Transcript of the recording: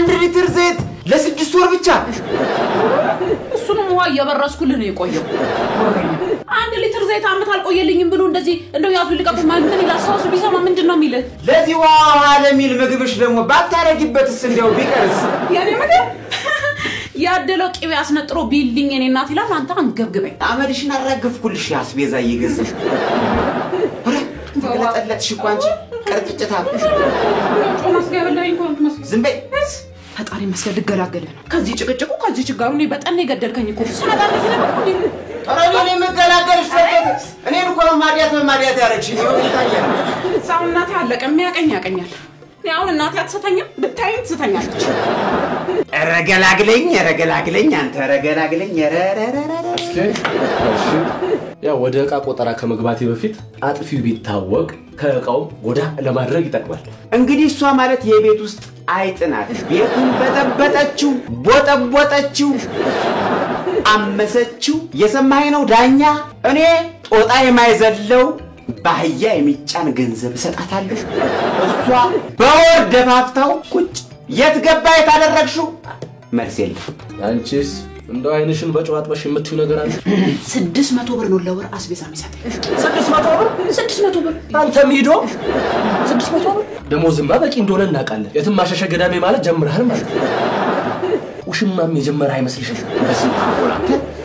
1 ሊትር ዘይት ለ6 ወር ብቻ እሱንም ውሃ እየበረስኩልህ ነው የቆየው 1 ሊትር ዘይት አመት አልቆየልኝም ብሎ እንደዚህ እንደው ያዙ ልቀቁ ማለት ምን ይላል ሰውስ ቢሰማ ምንድነው የሚልህ ለዚህ ውሃ ለሚል ምግብሽ ደግሞ ባታረጊበትስ እንደው ቢቀርስ ያኔ ማለት ያደለው ቅቤ አስነጥሮ ቢልኝ እኔ እናት ይላል አንተ አንገብግበኝ አመድሽን አራገፍኩልሽ ያስቤዛ እየገዛሽ ተቀለጠለጥሽ እኮ አንቺ ቀርጥጭታ ጮማስ ገበላይ እንኳን መስጊድ ዝም በይ ፈጣሪ መስገድ ልገላገለ ነው ከዚህ ጭቅጭቁ ከዚህ ችጋሩ ነው በጣም የገደልከኝ እኮ ሰላም ስለበኩ አራኔ ለመገላገልሽ ፈቀደ እኔን እኮ ነው ማዲያት ያረችኝ ይወጣኛል ሳውናት አለቀ የሚያቀኛል ያው እናት ያትሰተኛ ብታይን ትሰተኛለች ረገላግለኝ አንተ ረገላግለኝ እስኪ ያ ወደ ዕቃ ቆጠራ ከመግባቴ በፊት አጥፊው ቢታወቅ ከዕቃው ወዳ ለማድረግ ይጠቅማል እንግዲህ እሷ ማለት የቤት ውስጥ አይጥናት ቤቱን በጠበጠችው ቦጠቦጠችው አመሰችው የሰማይ ነው ዳኛ እኔ ጦጣ የማይዘለው ባህያ የሚጫን ገንዘብ ሰጣታለሁ እሷ በወር ደፋፍታው ቁጭ የት ገባ የታደረግሽው መልስ የለም አንቺስ እንደው አይንሽን በጨዋጥበሽ የምትዩ ነገር አለ 600 ብር ነው ለወር አስቤዛ የሚሰጥ 600 ብር አንተ ሄዶ 600 ብር ደሞዝማ በቂ እንደሆነ እናውቃለን የትም ማሸሸ ገዳሜ ማለት ጀምረሃል ማለት ውሽማም የጀመረ አይመስልሽም በስመ አብ